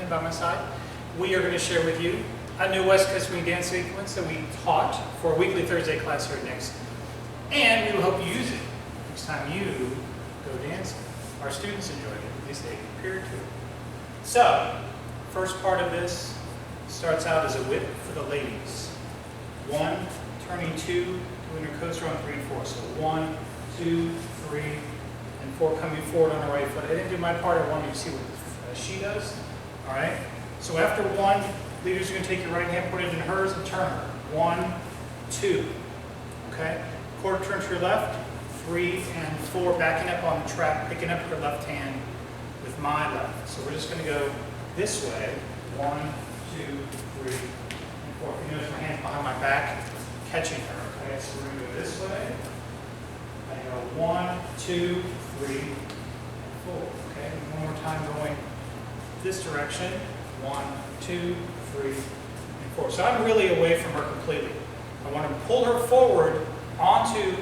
and by my side, we are going to share with you a new West Coast Swing dance sequence that we taught for a weekly Thursday class here at Nick's. And we will help you use it next time you go dancing. Our students enjoyed it, at least they appeared to. So, first part of this starts out as a whip for the ladies. 1, turning 2, doing your coaster on 3 and 4. So 1, 2, 3, and 4 coming forward on the right foot. I didn't do my part, I wanted you to see what she does. All right? So after 1, leaders are going to take your right hand, put it in hers, and turn her. 1, 2. Okay? Quarter turn to your left, 3 and 4, backing up on the track, picking up your left hand with my left. So we're just going to go this way. 1, 2, 3, and 4. You notice my hand's behind my back, catching her. Okay, so we're going to go this way. I go 1, 2, 3, and 4. Okay, and one more time going this direction. 1, 2, 3, and 4. So I'm really away from her completely. I want to pull her forward onto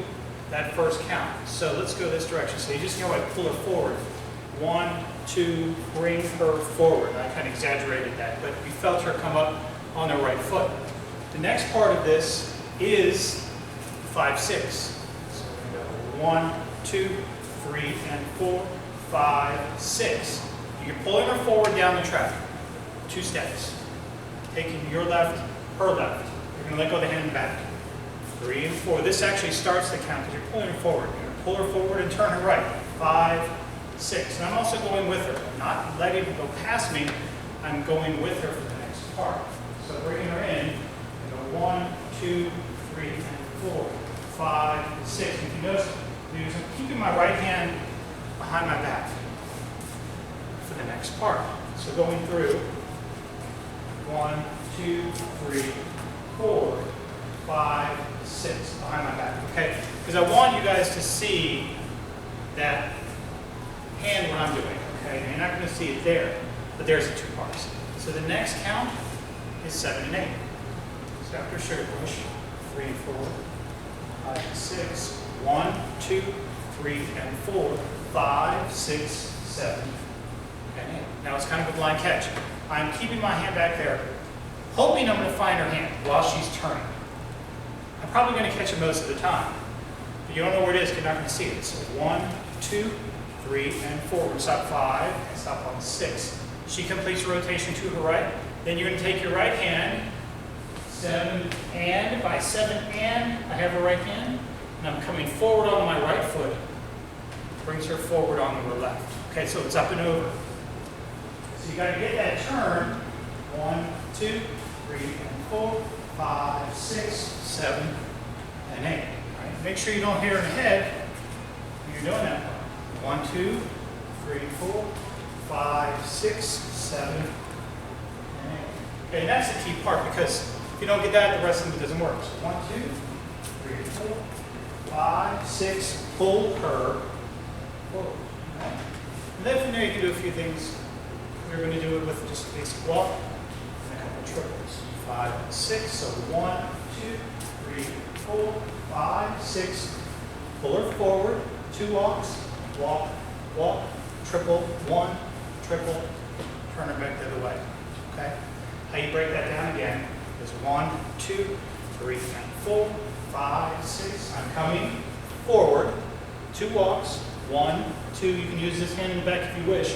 that first count. So let's go this direction. So you just know I pull her forward. 1, 2, bring her forward. I kind of exaggerated that, but you felt her come up on the right foot. The next part of this is 5, 6. So we're going to go 1, 2, 3, and 4, 5, 6. You're pulling her forward down the track. 2 steps. Taking your left, her left. You're going to let go of the hand back. 3 and 4. This actually starts the count because you're pulling her forward. You're going to pull her forward and turn her right. 5, 6. And I'm also going with her. I'm not letting her go past me. I'm going with her for the next part. So bringing her in, you go 1, 2, 3, and 4, 5, 6. If you notice, I'm keeping my right hand behind my back for the next part. So going through 1, 2, 3, 4, 5, 6 behind my back. Okay? Because I want you guys to see that hand when I'm doing. Okay? You're not going to see it there, but there's the 2 parts. So the next count is 7 and 8. So after sugar push, 3 and 4, 5 and 6, 1, 2, 3 and 4, 5, 6, 7, and 8. Now it's kind of a blind catch. I'm keeping my hand back there, hoping I'm going to find her hand while she's turning. I'm probably going to catch it most of the time, but you don't know where it is because you're not going to see it. So 1, 2, 3, and 4. We're going to stop 5 and stop on 6. She completes a rotation to her right. Then you're going to take your right hand, 7 and, by 7 and, I have her right hand, and I'm coming forward on my right foot, brings her forward on her left. Okay, so it's up and over. So you got to get that turn. 1, 2, 3, and 4, 5, 6, 7, and 8. All right? Make sure you don't hit her in the head when you're doing that part. 1, 2, 3, 4, 5, 6, 7, and 8. Okay, and that's the key part because if you don't get that, the rest of it doesn't work. So 1, 2, 3, 4, 5, 6, pull her forward. Okay? And then from there you can do a few things. We're going to do it with just a basic walk and a couple of triples. 5 and 6. So 1, 2, 3, 4, 5, 6. Pull her forward. 2 walks. Walk, walk, triple, 1, triple, turn her back the other way. Okay? How you break that down again is 1, 2, 3, and 4, 5, 6. I'm coming forward. 2 walks. 1, 2. You can use this hand in the back if you wish.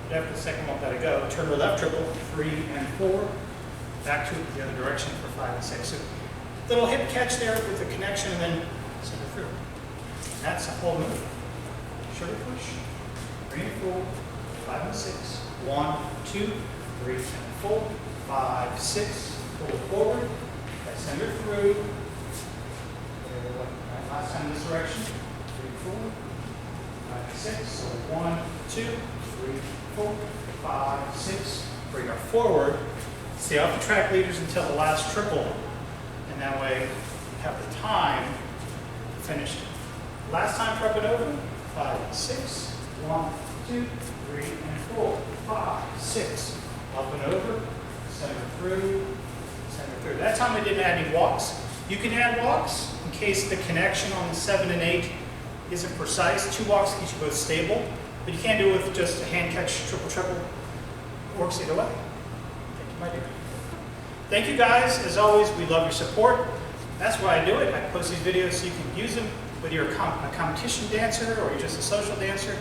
But after the second walk, let it go. Turn to the left triple. 3 and 4. Back to the other direction for 5 and 6. So little hip catch there with the connection and then send it through. And that's the whole move. Sugar push. 3 and 4. 5 and 6. 1, 2, 3, and 4. 5, 6. Pull it forward. Send her through. Last time in this direction. 3, 4, 5, 6. So 1, 2, 3, 4, 5, 6. Bring her forward. Stay off the track, leaders, until the last triple. And that way you have the time to finish it. Last time, prep it over. 5 and 6. 1, 2, 3, and 4. 5, 6. Up and over. Send her through. Send her through. That time I didn't add any walks. You can add walks in case the connection on the 7 and 8 isn't precise. 2 walks keeps you both stable, but you can't do it with just a hand catch, triple, triple. It works either way. My dear. Thank you guys. As always, we love your support. That's why I do it. I post these videos so you can use them, whether you're a competition dancer or you're just a social dancer.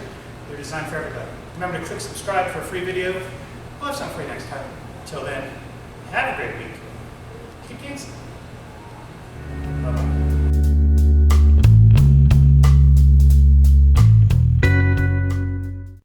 They're designed for everybody. Remember to click subscribe for a free video. We'll have something for you next time. Until then, have a great week. Keep dancing. Bye-bye.